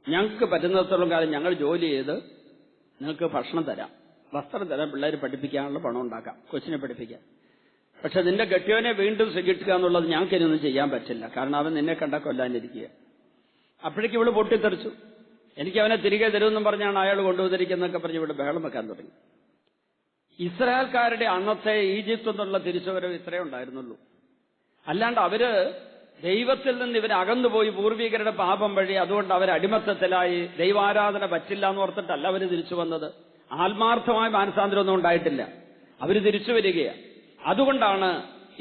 ഞങ്ങൾക്ക് പറ്റുന്നിടത്തോളം കാലം ഞങ്ങൾ ജോലി ചെയ്ത് നിങ്ങൾക്ക് ഭക്ഷണം തരാം, വസ്ത്രം തരാം, പിള്ളേർ പഠിപ്പിക്കാനുള്ള പണം ഉണ്ടാക്കാം, കൊച്ചിനെ പഠിപ്പിക്കാം. പക്ഷെ നിന്റെ കെട്ടിയവനെ വീണ്ടും സ്വീകരിക്കുക എന്നുള്ളത് ഞങ്ങൾക്ക് ഇനിയൊന്നും ചെയ്യാൻ പറ്റില്ല, കാരണം അവൻ നിന്നെ കണ്ട കൊല്ലാനിരിക്കുക. അപ്പോഴേക്കും ഇവള് പൊട്ടിത്തെറിച്ചു. എനിക്ക് അവനെ തിരികെ തരുമെന്നും പറഞ്ഞാണ് അയാൾ കൊണ്ടുവന്നിരിക്കുന്നതൊക്കെ പറഞ്ഞ് ഇവിടെ ബഹളം വെക്കാൻ തുടങ്ങി. ഇസ്രായേൽക്കാരുടെ അന്നത്തെ ഈജിപ്ത് എന്നുള്ള തിരിച്ചുവരവ് ഇത്രയേ ഉണ്ടായിരുന്നുള്ളൂ. അല്ലാണ്ട് അവര് ദൈവത്തിൽ നിന്ന് ഇവർ അകന്നുപോയി പൂർവികരുടെ പാപം വഴി, അതുകൊണ്ട് അവർ അടിമത്തത്തിലായി ദൈവാരാധന പറ്റില്ല എന്ന് ഓർത്തിട്ടല്ല അവര് തിരിച്ചു വന്നത്. ആത്മാർത്ഥമായ മാനസാന്തരമൊന്നും ഉണ്ടായിട്ടില്ല, അവര് തിരിച്ചു വരികയാണ്. അതുകൊണ്ടാണ്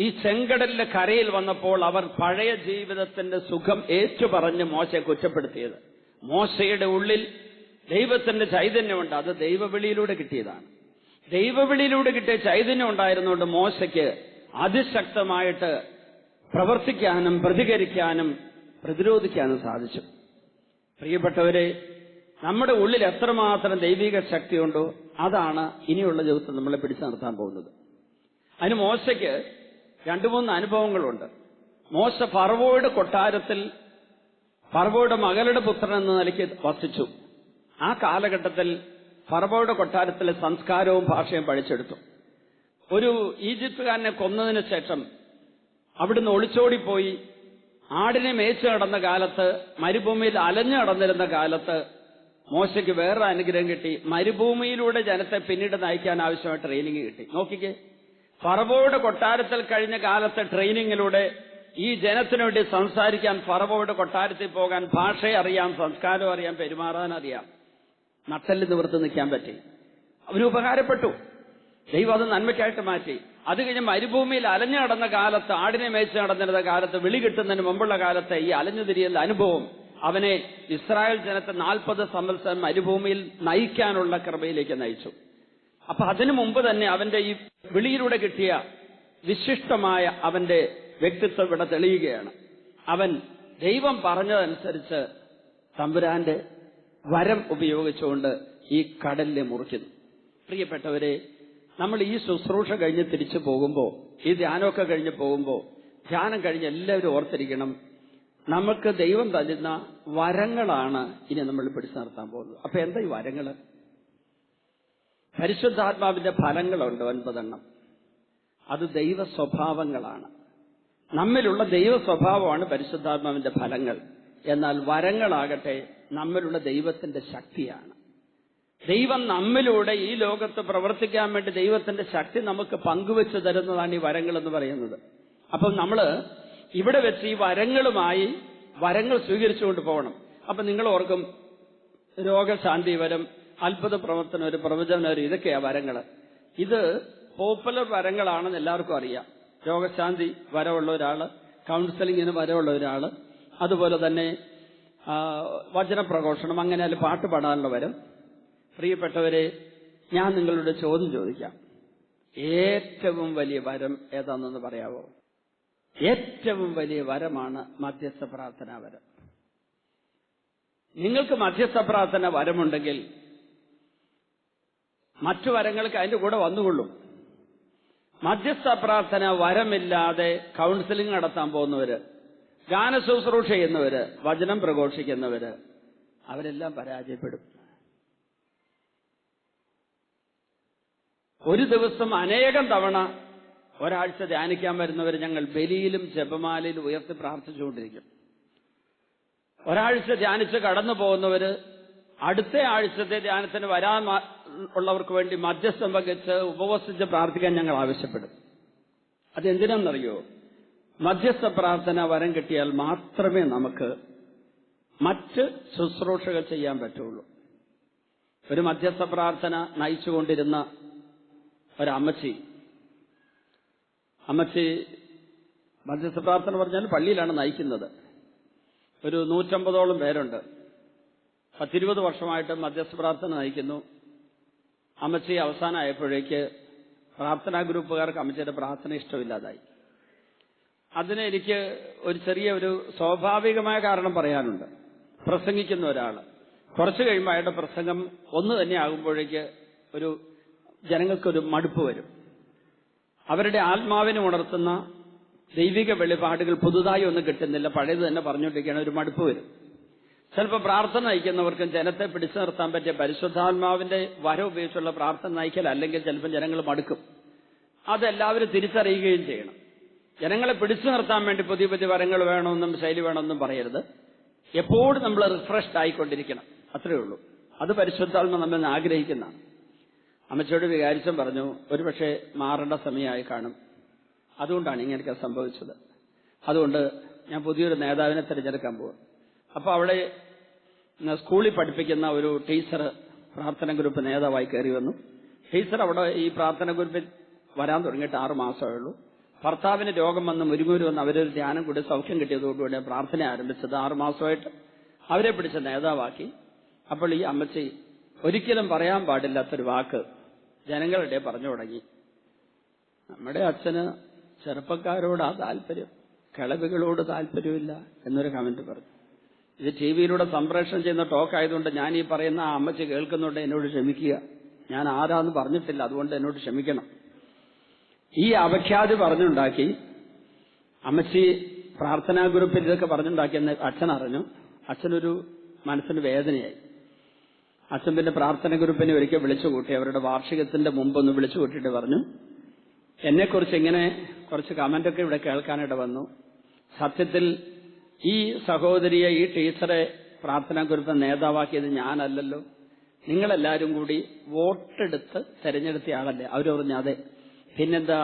ഈ ചെങ്കടലിന്റെ കരയിൽ വന്നപ്പോൾ അവർ പഴയ ജീവിതത്തിന്റെ സുഖം ഏറ്റുപറഞ്ഞ് മോശയെ കുറ്റപ്പെടുത്തിയത്. മോശയുടെ ഉള്ളിൽ ദൈവത്തിന്റെ ചൈതന്യമുണ്ട്, അത് ദൈവവിളിയിലൂടെ കിട്ടിയതാണ്. ദൈവവിളിയിലൂടെ കിട്ടിയ ചൈതന്യം ഉണ്ടായിരുന്നുകൊണ്ട് മോശയ്ക്ക് അതിശക്തമായിട്ട് പ്രവർത്തിക്കാനും പ്രതികരിക്കാനും പ്രതിരോധിക്കാനും സാധിച്ചു. പ്രിയപ്പെട്ടവരെ, നമ്മുടെ ഉള്ളിൽ എത്രമാത്രം ദൈവിക ശക്തിയുണ്ടോ അതാണ് ഇനിയുള്ള ജീവിതത്തിൽ നമ്മളെ പിടിച്ചു നിർത്താൻ പോകുന്നത്. അതിന് മോശയ്ക്ക് 2-3 അനുഭവങ്ങളുണ്ട്. മോശ ഫറവോയുടെ കൊട്ടാരത്തിൽ ഫറവോയുടെ മകളുടെ പുത്രൻ എന്ന നിലയ്ക്ക് വസിച്ചു. ആ കാലഘട്ടത്തിൽ ഫറവോയുടെ കൊട്ടാരത്തിലെ സംസ്കാരവും ഭാഷയും പഠിച്ചെടുത്തു. ഒരു ഈജിപ്തുകാരനെ കൊന്നതിന് ശേഷം അവിടുന്ന് ഒളിച്ചോടിപ്പോയി ആടിനെ മേച്ചു നടന്ന കാലത്ത്, മരുഭൂമിയിൽ അലഞ്ഞു നടന്നിരുന്ന കാലത്ത് മോശയ്ക്ക് വേറൊരു അനുഗ്രഹം കിട്ടി. മരുഭൂമിയിലൂടെ ജനത്തെ പിന്നീട് നയിക്കാൻ ആവശ്യമായ ട്രെയിനിങ് കിട്ടി. നോക്കിക്കേ, ഫറവോയുടെ കൊട്ടാരത്തിൽ കഴിഞ്ഞ കാലത്തെ ട്രെയിനിങ്ങിലൂടെ ഈ ജനത്തിനു വേണ്ടി സംസാരിക്കാൻ, ഫറവോയുടെ കൊട്ടാരത്തിൽ പോകാൻ ഭാഷ അറിയാം, സംസ്കാരം അറിയാം, പെരുമാറാൻ അറിയാം, നട്ടല് നിവർത്ത് നിൽക്കാൻ പറ്റി. അവന് ഉപകാരപ്പെട്ടു. ദൈവം അത് നന്മയ്ക്കായിട്ട് മാറ്റി. അത് കഴിഞ്ഞ് മരുഭൂമിയിൽ അലഞ്ഞു നടന്ന കാലത്ത്, ആടിനെ മേച്ച് നടന്നിരുന്ന കാലത്ത്, വിളി കിട്ടുന്നതിന് മുമ്പുള്ള കാലത്തെ ഈ അലഞ്ഞു തിരിയുന്ന അനുഭവം അവനെ ഇസ്രായേൽ ജനത്തെ 40 സംവത്സരം മരുഭൂമിയിൽ നയിക്കാനുള്ള കൃപയിലേക്ക് നയിച്ചു. അപ്പൊ അതിനു മുമ്പ് തന്നെ അവന്റെ ഈ വിളിയിലൂടെ കിട്ടിയ വിശിഷ്ടമായ അവന്റെ വ്യക്തിത്വം ഇവിടെ തെളിയുകയാണ്. അവൻ ദൈവം പറഞ്ഞതനുസരിച്ച് തമ്പുരാന്റെ വരം ഉപയോഗിച്ചുകൊണ്ട് ഈ കടലിനെ മുറിക്കുന്നു. പ്രിയപ്പെട്ടവരെ, നമ്മൾ ഈ ശുശ്രൂഷ കഴിഞ്ഞ് തിരിച്ചു പോകുമ്പോൾ, ഈ ധ്യാനമൊക്കെ കഴിഞ്ഞ് പോകുമ്പോൾ, ധ്യാനം കഴിഞ്ഞ് എല്ലാവരും ഓർത്തിരിക്കണം, നമുക്ക് ദൈവം തരുന്ന വരങ്ങളാണ് ഇനി നമ്മൾ പിടിച്ചു നിർത്താൻ പോകുന്നത്. അപ്പൊ എന്താ ഈ വരങ്ങള്? പരിശുദ്ധാത്മാവിന്റെ ഫലങ്ങളുണ്ട് 9 എണ്ണം. അത് ദൈവ സ്വഭാവങ്ങളാണ്. നമ്മിലുള്ള ദൈവ സ്വഭാവമാണ് പരിശുദ്ധാത്മാവിന്റെ ഫലങ്ങൾ. എന്നാൽ വരങ്ങളാകട്ടെ നമ്മിലുള്ള ദൈവത്തിന്റെ ശക്തിയാണ്. ദൈവം നമ്മിലൂടെ ഈ ലോകത്ത് പ്രവർത്തിക്കാൻ വേണ്ടി ദൈവത്തിന്റെ ശക്തി നമുക്ക് പങ്കുവെച്ചു തരുന്നതാണ് ഈ വരങ്ങൾ എന്ന് പറയുന്നത്. അപ്പം നമ്മള് ഇവിടെ വെച്ച് ഈ വരങ്ങളുമായി വരങ്ങൾ സ്വീകരിച്ചുകൊണ്ട് പോകണം. അപ്പൊ നിങ്ങൾ ഓർക്കും, രോഗശാന്തി വരം, അത്ഭുത പ്രവർത്തനം, ഒരു പ്രവചനം, ഒരു ഇതൊക്കെയാ വരങ്ങള്. ഇത് പോപ്പുലർ വരങ്ങളാണെന്ന് എല്ലാവർക്കും അറിയാം. രോഗശാന്തി വരമുള്ള ഒരാള്, കൗൺസിലിങ്ങിന് വരമുള്ള ഒരാള്, അതുപോലെ തന്നെ വചനപ്രഘോഷണം, അങ്ങനെ അല്ല പാട്ട് പാടാനുള്ള വരം. പ്രിയപ്പെട്ടവരെ, ഞാൻ നിങ്ങളോട് ചോദ്യം ചോദിക്കാം, ഏറ്റവും വലിയ വരം ഏതാണെന്ന് പറയാവോ? ഏറ്റവും വലിയ വരമാണ് മധ്യസ്ഥ പ്രാർത്ഥനാ വരം. നിങ്ങൾക്ക് മധ്യസ്ഥ പ്രാർത്ഥന വരമുണ്ടെങ്കിൽ മറ്റു വരങ്ങൾക്ക് അതിന്റെ കൂടെ വന്നുകൊള്ളും. മധ്യസ്ഥ പ്രാർത്ഥന വരമില്ലാതെ കൗൺസിലിംഗ് നടത്താൻ പോകുന്നവര്, ഗാനശുശ്രൂഷ ചെയ്യുന്നവര്, വചനം പ്രഘോഷിക്കുന്നവര്, അവരെല്ലാം പരാജയപ്പെടും. ഒരു ദിവസം അനേകം തവണ ഒരാഴ്ച ധ്യാനിക്കാൻ വരുന്നവർ ഞങ്ങൾ ബലിയിലും ജപമാലയിലും ഉയർത്തി പ്രാർത്ഥിച്ചുകൊണ്ടിരിക്കും. ഒരാഴ്ച ധ്യാനിച്ച് കടന്നു പോകുന്നവര് അടുത്ത ആഴ്ചത്തെ ധ്യാനത്തിന് വരാൻ ഉള്ളവർക്ക് വേണ്ടി മധ്യസ്ഥം വഹിച്ച് ഉപവസിച്ച് പ്രാർത്ഥിക്കാൻ ഞങ്ങൾ ആവശ്യപ്പെടും. അതെന്തിനാണെന്നറിയോ? മധ്യസ്ഥ പ്രാർത്ഥന വരം കിട്ടിയാൽ മാത്രമേ നമുക്ക് മറ്റ് ശുശ്രൂഷകൾ ചെയ്യാൻ പറ്റുള്ളൂ. ഒരു മധ്യസ്ഥ പ്രാർത്ഥന നയിച്ചുകൊണ്ടിരുന്ന ഒരമ്മച്ചി മധ്യസ്ഥ പ്രാർത്ഥന പറഞ്ഞാൽ പള്ളിയിലാണ് നയിക്കുന്നത്. ഒരു 150ഓളം പേരുണ്ട്. 10-20 വർഷമായിട്ട് മധ്യസ്ഥ പ്രാർത്ഥന നയിക്കുന്നു. അമ്മച്ചി അവസാനമായപ്പോഴേക്ക് പ്രാർത്ഥനാ ഗ്രൂപ്പുകാർക്ക് അമ്മച്ചിയുടെ പ്രാർത്ഥന ഇഷ്ടമില്ലാതായി. അതിന് എനിക്ക് ഒരു ചെറിയ സ്വാഭാവികമായ കാരണം പറയാനുണ്ട്. പ്രസംഗിക്കുന്ന ഒരാൾ കുറച്ചു കഴിയുമ്പോൾ അയാളുടെ പ്രസംഗം ഒന്ന് തന്നെ ആകുമ്പോഴേക്ക് ജനങ്ങൾക്കൊരു മടുപ്പ് വരും. അവരുടെ ആത്മാവിനെ ഉണർത്തുന്ന ദൈവിക വെളിപാടുകൾ പുതുതായി ഒന്നും കിട്ടുന്നില്ല, പഴയത് തന്നെ പറഞ്ഞുകൊണ്ടിരിക്കുകയാണ്, ഒരു മടുപ്പ് വരും. ചിലപ്പോൾ പ്രാർത്ഥന നയിക്കുന്നവർക്കും ജനത്തെ പിടിച്ചു നിർത്താൻ പറ്റിയ പരിശുദ്ധാത്മാവിന്റെ വരം ഉപയോഗിച്ചുള്ള പ്രാർത്ഥന നയിക്കൽ അല്ലെങ്കിൽ ചിലപ്പോൾ ജനങ്ങൾ മടുക്കും. അതെല്ലാവരും തിരിച്ചറിയുകയും ചെയ്യണം. ജനങ്ങളെ പിടിച്ചു നിർത്താൻ വേണ്ടി പുതിയ പുതിയ വരങ്ങൾ വേണമെന്നും ശൈലി വേണമെന്നും പറയരുത്. എപ്പോഴും നമ്മൾ റിഫ്രഷ്ഡ് ആയിക്കൊണ്ടിരിക്കണം, അത്രയേ ഉള്ളൂ. അത് പരിശുദ്ധാത്മ നമ്മൾ ആഗ്രഹിക്കുന്നതാണ്. അമ്മച്ചിയോട് വികാരിച്ചം പറഞ്ഞു, ഒരുപക്ഷെ മാറേണ്ട സമയമായി കാണും, അതുകൊണ്ടാണ് ഇങ്ങനെയൊക്കെ സംഭവിച്ചത്. അതുകൊണ്ട് ഞാൻ പുതിയൊരു നേതാവിനെ തിരഞ്ഞെടുക്കാൻ പോകും. അപ്പോൾ അവിടെ സ്കൂളിൽ പഠിപ്പിക്കുന്ന ഒരു ടീച്ചർ പ്രാർത്ഥന ഗ്രൂപ്പ് നേതാവായി കയറി വന്നു. ടീച്ചർ അവിടെ ഈ പ്രാർത്ഥന ഗ്രൂപ്പിൽ വരാൻ തുടങ്ങിയിട്ട് 6 മാസമേ ഉള്ളൂ. ഭർത്താവിന് രോഗം വന്ന് മുരുകൂര് വന്ന് അവരൊരു ധ്യാനം കൂടി സൗഖ്യം കിട്ടിയതോടുകൂടി പ്രാർത്ഥന ആരംഭിച്ചത്. 6 മാസമായിട്ട് അവരെ പിടിച്ച നേതാവാക്കി. അപ്പോൾ ഈ അമ്മച്ചി ഒരിക്കലും പറയാൻ പാടില്ലാത്തൊരു വാക്ക് ജനങ്ങളുടെ പറഞ്ഞു തുടങ്ങി. നമ്മുടെ അച്ഛന് ചെറുപ്പക്കാരോടാ താല്പര്യം, കിളവികളോട് താല്പര്യമില്ല എന്നൊരു കമന്റ് പറഞ്ഞു. ഇത് ടിവിയിലൂടെ സംപ്രേഷണം ചെയ്യുന്ന ടോക്ക് ആയതുകൊണ്ട് ഞാൻ ഈ പറയുന്ന ആ അമ്മച്ചി കേൾക്കുന്നുണ്ട്, എന്നോട് ക്ഷമിക്കുക. ഞാൻ ആരാന്ന് പറഞ്ഞിട്ടില്ല, അതുകൊണ്ട് എന്നോട് ക്ഷമിക്കണം. ഈ അപഖ്യാതി പറഞ്ഞുണ്ടാക്കി അമ്മച്ചി പ്രാർത്ഥനാ ഗ്രൂപ്പിൽ ഇതൊക്കെ പറഞ്ഞുണ്ടാക്കിയെന്ന് അച്ഛൻ അറിഞ്ഞു. അച്ഛനൊരു മനസ്സിന് വേദനയായി. അച്ഛൻ പിന്നെ പ്രാർത്ഥന ഗ്രൂപ്പിനെ ഒരിക്കൽ വിളിച്ചു കൂട്ടി. അവരുടെ വാർഷികത്തിന്റെ മുമ്പൊന്ന് വിളിച്ചു കൂട്ടിയിട്ട് പറഞ്ഞു, എന്നെക്കുറിച്ച് ഇങ്ങനെ കുറച്ച് കമന്റൊക്കെ ഇവിടെ കേൾക്കാനായിട്ട് വന്നു. സത്യത്തിൽ ഈ സഹോദരിയെ, ഈ ടീച്ചറെ പ്രാർത്ഥനാ ഗ്രൂപ്പ് നേതാവാക്കിയത് ഞാനല്ലല്ലോ, നിങ്ങളെല്ലാവരും കൂടി വോട്ടെടുത്ത് തെരഞ്ഞെടുത്ത ആളല്ലേ? അവർ പറഞ്ഞു അതെ. പിന്നെന്താ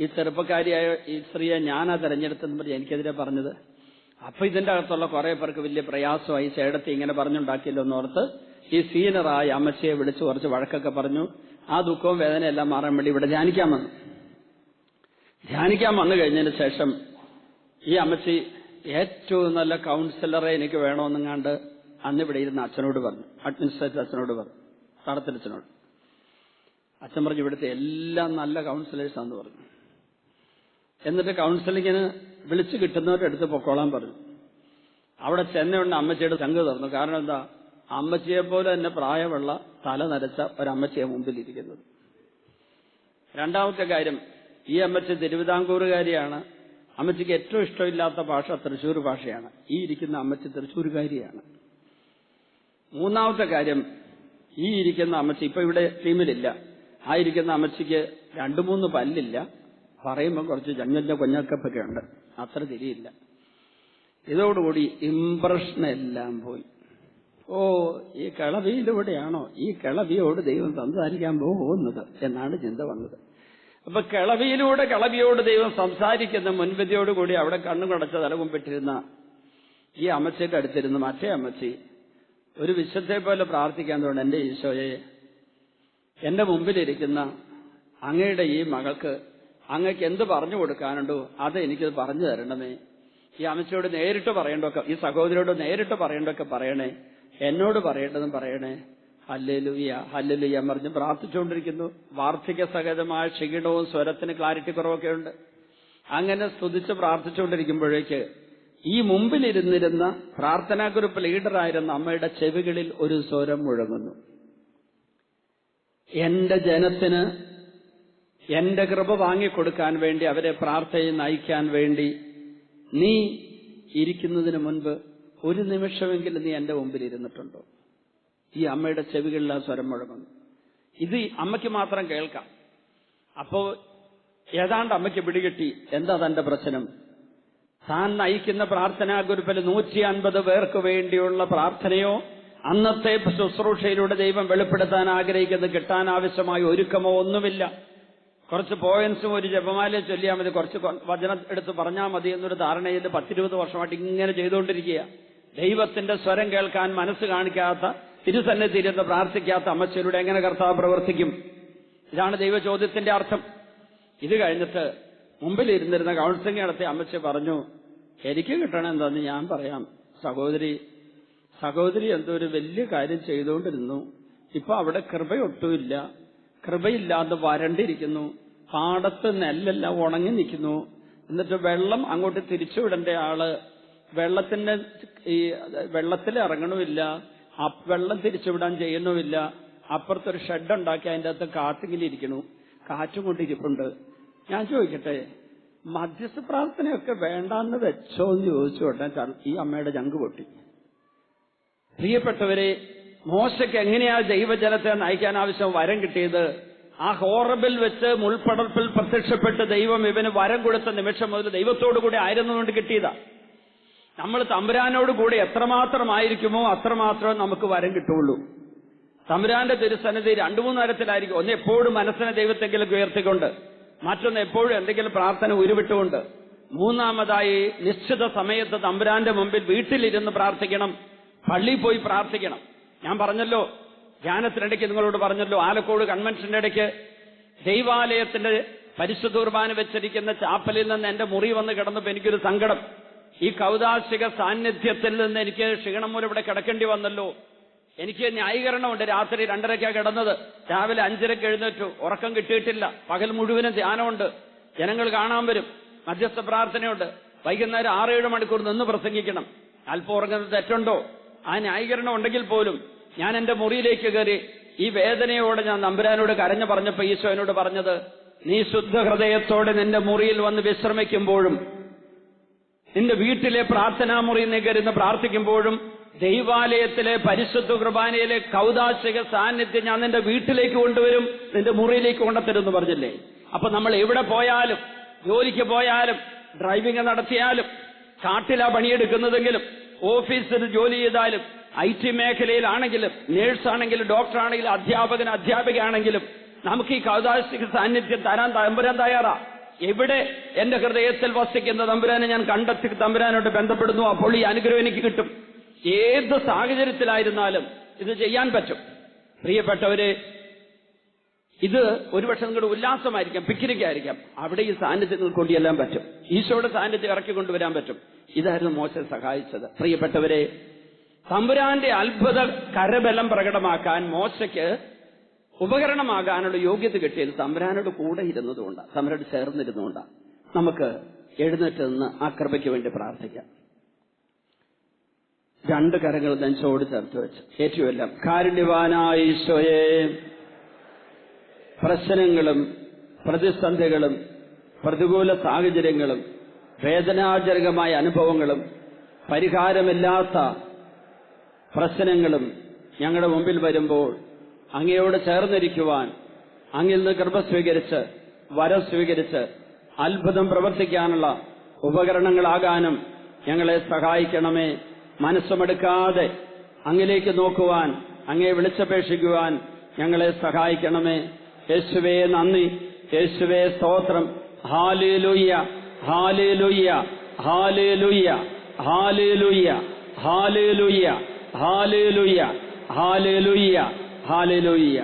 ഈ ചെറുപ്പക്കാരിയായ ഈ സ്ത്രീയെ ഞാനാ തെരഞ്ഞെടുത്തെന്ന് പറഞ്ഞ് എനിക്കെതിരെ പറഞ്ഞത്? അപ്പൊ ഇതിന്റെ അകത്തുള്ള കുറെ പേർക്ക് വലിയ പ്രയാസമായി. ചേടത്തി ഇങ്ങനെ പറഞ്ഞുണ്ടാക്കിയല്ലോ എന്നോർത്ത് ഈ സീനിയറായ അമ്മച്ചിയെ വിളിച്ച് കുറച്ച് വഴക്കൊക്കെ പറഞ്ഞു. ആ ദുഃഖവും വേദനയെല്ലാം മാറാൻ വേണ്ടി ഇവിടെ ധ്യാനിക്കാൻ വന്നു കഴിഞ്ഞതിന് ശേഷം ഈ അമ്മച്ചി ഏറ്റവും നല്ല കൗൺസിലറെ എനിക്ക് വേണമെന്നും കണ്ട് അന്നിവിടെ ഇരുന്ന അച്ഛനോട് പറഞ്ഞു, അഡ്മിനിസ്ട്രേറ്റർ അച്ഛനോട് പറഞ്ഞു, തടത്തിലച്ഛനോട്. അച്ഛൻ പറഞ്ഞു ഇവിടുത്തെ എല്ലാം നല്ല കൗൺസിലേഴ്സാന്ന് പറഞ്ഞു. എന്നിട്ട് കൗൺസിലിങ്ങിന് വിളിച്ചു കിട്ടുന്നവരുടെ അടുത്ത് പൊക്കോളാൻ പറഞ്ഞു. അവിടെ ചെന്നയുണ്ട് അമ്മച്ചിയുടെ ചങ്ക് തുറന്നു. കാരണം എന്താ? അമ്മച്ചിയെപ്പോലെ തന്നെ പ്രായമുള്ള തല നരച്ച ഒരമ്മച്ചിയെ മുമ്പിലിരിക്കുന്നത്. രണ്ടാമത്തെ കാര്യം, ഈ അമ്മച്ചി തിരുവിതാംകൂറുകാരിയാണ്. അമ്മച്ചിക്ക് ഏറ്റവും ഇഷ്ടമില്ലാത്ത ഭാഷ തൃശ്ശൂർ ഭാഷയാണ്. ഈ ഇരിക്കുന്ന അമ്മച്ചി തൃശ്ശൂരുകാരിയാണ്. മൂന്നാമത്തെ കാര്യം, ഈ ഇരിക്കുന്ന അമ്മച്ചി ഇപ്പൊ ഇവിടെ ടീമിലില്ല. ആ ഇരിക്കുന്ന അമ്മച്ചിക്ക് 2-3 പല്ലില്ല. പറയുമ്പോൾ കുറച്ച് കൊഞ്ഞക്കൊക്കെ ഉണ്ട്, അത്ര തിരിയില്ല. ഇതോടുകൂടി ഇംപ്രഷൻ എല്ലാം പോയി. ഓ, ഈ കിളവിയിലൂടെയാണോ ഈ കിളവിയോട് ദൈവം സംസാരിക്കാൻ പോകുന്നത് എന്നാണ് ചിന്ത വന്നത്. അപ്പൊ കിളവിയോട് ദൈവം സംസാരിക്കുന്ന മുൻവിധിയോടുകൂടി അവിടെ കണ്ണുകടച്ച തലകുമ്പിട്ടിരുന്ന ഈ അമ്മച്ചിയുടെ അടുത്തിരുന്ന് മറ്റേ അമ്മച്ചി ഒരു വിശുദ്ധയെ പോലെ പ്രാർത്ഥിക്കാൻ തുടങ്ങി. എന്റെ ഈശോയെ, എന്റെ മുമ്പിലിരിക്കുന്ന അങ്ങയുടെ ഈ മകൾക്ക് അങ്ങക്ക് എന്ത് പറഞ്ഞു കൊടുക്കാനുണ്ടോ അത് എനിക്കത് പറഞ്ഞു തരണമേ. ഈ അമ്മച്ചിയോട് നേരിട്ട് പറയേണ്ടതൊക്കെ, ഈ സഹോദരിയോട് നേരിട്ട് പറയേണ്ടതൊക്കെ പറയണേ, എന്നോട് പറയേണ്ടതും പറയണേ. ഹല്ലേലൂയ ഹല്ലേലൂയ പറഞ്ഞ് പ്രാർത്ഥിച്ചുകൊണ്ടിരിക്കുന്നു. വാർദ്ധക്യ സഹജമായ ക്ഷീണവും സ്വരത്തിന് ക്ലാരിറ്റി കുറവൊക്കെ ഉണ്ട്. അങ്ങനെ സ്തുതിച്ച് പ്രാർത്ഥിച്ചുകൊണ്ടിരിക്കുമ്പോഴേക്ക് ഈ മുമ്പിലിരുന്നിരുന്ന പ്രാർത്ഥനാ ഗ്രൂപ്പ് ലീഡറായിരുന്ന അമ്മയുടെ ചെവികളിൽ ഒരു സ്വരം മുഴങ്ങുന്നു. എന്റെ ജനത്തിന് എന്റെ കൃപ വാങ്ങിക്കൊടുക്കാൻ വേണ്ടി, അവരെ പ്രാർത്ഥനയിൽ നയിക്കാൻ വേണ്ടി നീ ഇരിക്കുന്നതിന് മുൻപ് ഒരു നിമിഷമെങ്കിലും നീ എന്റെ മുമ്പിൽ ഇരുന്നിട്ടുണ്ടോ? ഈ അമ്മയുടെ ചെവികളിൽ ആ സ്വരം മുഴങ്ങുന്നു. ഇത് അമ്മയ്ക്ക് മാത്രം കേൾക്കാം. അപ്പോ ഏതാണ്ട് അമ്മയ്ക്ക് പിടികിട്ടി എന്താ തന്റെ പ്രശ്നം. താൻ നയിക്കുന്ന പ്രാർത്ഥനാ ഗ്രൂപ്പിൽ 150 പേർക്ക് വേണ്ടിയുള്ള പ്രാർത്ഥനയോ അന്നത്തെ ശുശ്രൂഷയിലൂടെ ദൈവം വെളിപ്പെടുത്താൻ ആഗ്രഹിക്കുന്നത് കിട്ടാൻ ആവശ്യമായ ഒരുക്കമോ ഒന്നുമില്ല. കുറച്ച് പോയൻസും ഒരു ജപമാലയെ ചൊല്ലിയാൽ മതി, കുറച്ച് വചനം എടുത്ത് പറഞ്ഞാൽ മതി എന്നൊരു ധാരണയിൽ 10-20 വർഷമായിട്ട് ഇങ്ങനെ ചെയ്തുകൊണ്ടിരിക്കുക. ദൈവത്തിന്റെ സ്വരം കേൾക്കാൻ മനസ്സ് കാണിക്കാത്ത, തിരുസന്നിധിയിലിരുന്ന് പ്രാർത്ഥിക്കാത്ത അമ്മച്ചിലൂടെ എങ്ങനെ കർത്താവ് പ്രവർത്തിക്കും? ഇതാണ് ദൈവ ചോദ്യത്തിന്റെ അർത്ഥം. ഇത് കഴിഞ്ഞിട്ട് മുമ്പിലിരുന്നിരുന്ന കൗൺസിലിംഗ് നടത്തിയ അമ്മച്ചി പറഞ്ഞു, എനിക്ക് കിട്ടണം എന്താന്ന് ഞാൻ പറയാം. സഹോദരി എന്തോ ഒരു വലിയ കാര്യം ചെയ്തുകൊണ്ടിരുന്നു, ഇപ്പൊ അവിടെ കൃപയൊട്ടുമില്ല, കൃപയില്ലാതെ വരണ്ടിരിക്കുന്നു, പാടത്ത് നെല്ലെല്ലാം ഉണങ്ങി നിൽക്കുന്നു. എന്നിട്ട് വെള്ളം അങ്ങോട്ട് തിരിച്ചുവിടേണ്ട ആള് വെള്ളത്തിൽ ഇറങ്ങണമില്ല, വെള്ളം തിരിച്ചുവിടാൻ ചെയ്യുന്നുമില്ല. അപ്പുറത്തൊരു ഷെഡ് ഉണ്ടാക്കി അതിൻ്റെ അകത്ത് കാറ്റിങ്ങിലിരിക്കണു, കാറ്റും കൊണ്ടിരിപ്പുണ്ട്. ഞാൻ ചോദിക്കട്ടെ, മധ്യസ്ഥ പ്രാർത്ഥനയൊക്കെ വേണ്ടാന്ന് വെച്ചോ എന്ന് ചോദിച്ചോട്ടെ, ഈ അമ്മയുടെ ചങ്ക് പൊട്ടി. പ്രിയപ്പെട്ടവരെ, മോശയ്ക്ക് എങ്ങനെയാ ദൈവജനത്തെ നയിക്കാൻ ആവശ്യം വരം കിട്ടിയത്? ആ ഹോറബിൽ വെച്ച് മുൾപ്പടർപ്പിൽ പ്രത്യക്ഷപ്പെട്ട് ദൈവം ഇവന് വരം കൊടുത്ത നിമിഷം മുതൽ ദൈവത്തോടു കൂടി ആയിരുന്നുകൊണ്ട് കിട്ടിയതാ. നമ്മൾ തമ്പുരാനോട് കൂടി എത്രമാത്രമായിരിക്കുമോ അത്രമാത്രം നമുക്ക് വരം കിട്ടുള്ളൂ. തമ്പുരാന്റെ തിരുസന്നിധി 2-3 തരത്തിലായിരിക്കും. ഒന്ന് എപ്പോഴും മനസ്സിനെ ദൈവത്തെങ്കിലും ഉയർത്തിക്കൊണ്ട്, മറ്റൊന്ന് എപ്പോഴും എന്തെങ്കിലും പ്രാർത്ഥന ഉരുവിട്ടുകൊണ്ട്, മൂന്നാമതായി നിശ്ചിത സമയത്ത് തമ്പുരാന്റെ മുമ്പിൽ വീട്ടിലിരുന്ന് പ്രാർത്ഥിക്കണം, പള്ളിയിൽ പോയി പ്രാർത്ഥിക്കണം. ഞാൻ പറഞ്ഞല്ലോ, ധ്യാനത്തിനിടയ്ക്ക് നിങ്ങളോട് പറഞ്ഞല്ലോ, ആലക്കോട് കൺവെൻഷന്റെ ഇടയ്ക്ക് ദൈവാലയത്തിന്റെ പരിശുദ്ധ കുർബാന വെച്ചിരിക്കുന്ന ചാപ്പലിൽ നിന്ന് എന്റെ മുറി വന്ന് കിടന്നപ്പോൾ എനിക്കൊരു സങ്കടം. ഈ കൗദാശിക സാന്നിധ്യത്തിൽ നിന്ന് എനിക്ക് ക്ഷീണം മൂലം ഇവിടെ കിടക്കേണ്ടി വന്നല്ലോ. എനിക്ക് ന്യായീകരണമുണ്ട്. രാത്രി 2:30 കിടന്നത്, രാവിലെ 5:30 എഴുന്നേറ്റു, ഉറക്കം കിട്ടിയിട്ടില്ല. പകൽ മുഴുവനും ധ്യാനമുണ്ട്, ജനങ്ങൾ കാണാൻ വരും, മധ്യസ്ഥ പ്രാർത്ഥനയുണ്ട്, വൈകുന്നേരം 6-7 മണിക്കൂർ നിന്ന് പ്രസംഗിക്കണം. അല്പം ഉറങ്ങുന്നത് തെറ്റുണ്ടോ? ആ ന്യായീകരണം ഉണ്ടെങ്കിൽ പോലും ഞാൻ എന്റെ മുറിയിലേക്ക് കയറി ഈ വേദനയോടെ ഞാൻ തമ്പുരാനോട് കരഞ്ഞു പറഞ്ഞപ്പോ ഈശോ എന്നോട് പറഞ്ഞത്, നീ ശുദ്ധ ഹൃദയത്തോടെ നിന്റെ മുറിയിൽ വന്ന് വിശ്രമിക്കുമ്പോഴും, നിന്റെ വീട്ടിലെ പ്രാർത്ഥനാ മുറിയിൽ നീ കയറുന്ന പ്രാർത്ഥിക്കുമ്പോഴും, ദൈവാലയത്തിലെ പരിശുദ്ധ കുർബാനയിലെ കൗദാശിക സാന്നിധ്യം ഞാൻ നിന്റെ വീട്ടിലേക്ക് കൊണ്ടുവരും, നിന്റെ മുറിയിലേക്ക് കൊണ്ടുത്തരുമെന്ന് പറഞ്ഞില്ലേ? അപ്പൊ നമ്മൾ എവിടെ പോയാലും, ജോലിക്ക് പോയാലും, ഡ്രൈവിംഗ് നടത്തിയാലും, കാട്ടിലാ പണിയെടുക്കുന്നതെങ്കിലും, ഓഫീസിൽ ജോലി ചെയ്താലും, IT മേഖലയിലാണെങ്കിലും, നേഴ്സാണെങ്കിലും, ഡോക്ടറാണെങ്കിലും, അധ്യാപികയാണെങ്കിലും നമുക്ക് ഈ കൗദാശിക സാന്നിധ്യം തരാൻ തമ്പുരാൻ തയ്യാറാ. എവിടെ എന്റെ ഹൃദയത്തിൽ വസിക്കുന്ന തമ്പുരാനെ ഞാൻ കണ്ടെത്തി തമ്പുരാനോട് ബന്ധപ്പെടുന്നു, അപ്പോൾ ഈ അനുഗ്രഹം എനിക്ക് കിട്ടും. ഏത് സാഹചര്യത്തിലായിരുന്നാലും ഇത് ചെയ്യാൻ പറ്റും. പ്രിയപ്പെട്ടവരെ, ഇത് ഒരുപക്ഷെ നിങ്ങളുടെ ഉല്ലാസമായിരിക്കാം, പിക്നിക്കായിരിക്കാം, അവിടെ ഈ സാന്നിധ്യം കൊണ്ടുചെല്ലാൻ പറ്റും, ഈശോയുടെ സാന്നിധ്യം ഇറക്കി കൊണ്ടുവരാൻ പറ്റും. ഇതായിരുന്നു മോശയെ സഹായിച്ചത്. പ്രിയപ്പെട്ടവരെ, തമ്പുരാന്റെ അത്ഭുത കരബലം പ്രകടമാക്കാൻ മോശയ്ക്ക് ഉപകരണമാകാനുള്ള യോഗ്യത കിട്ടിയത് തമ്പുരാനോട് കൂടെ ഇരുന്നതുകൊണ്ടാണ്, തമ്പുരാനോട് ചേർന്നിരുന്നുകൊണ്ടാണ്. നമുക്ക് എഴുന്നേറ്റ് നിന്ന് ആ കൃപയ്ക്ക് വേണ്ടി പ്രാർത്ഥിക്കാം. 2 കരങ്ങൾ നെഞ്ചോട് ചേർത്ത് വെച്ച് ഏറ്റുമെല്ലാം. കാരുണ്യവാനായ ഈശോയെ, പ്രശ്നങ്ങളും പ്രതിസന്ധികളും പ്രതികൂല സാഹചര്യങ്ങളും വേദനാജനകമായ അനുഭവങ്ങളും പരിഹാരമില്ലാത്ത പ്രശ്നങ്ങളും ഞങ്ങളുടെ മുമ്പിൽ വരുമ്പോൾ അങ്ങയോട് ചേർന്നിരിക്കുവാൻ, അങ്ങിൽ നിന്ന് കൃപ സ്വീകരിച്ച്, വരം സ്വീകരിച്ച് അത്ഭുതം പ്രവർത്തിക്കാനുള്ള ഉപകരണങ്ങളാകാനും ഞങ്ങളെ സഹായിക്കണമേ. മനസ്സുമെടുക്കാതെ അങ്ങിലേക്ക് നോക്കുവാൻ, അങ്ങയെ വിളിച്ചപേക്ഷിക്കുവാൻ ഞങ്ങളെ സഹായിക്കണമേ. യേശുവേ നന്ദി, യേശുവേ സ്തോത്രം. Hallelujah, hallelujah, hallelujah, hallelujah, hallelujah, hallelujah, hallelujah, hallelujah.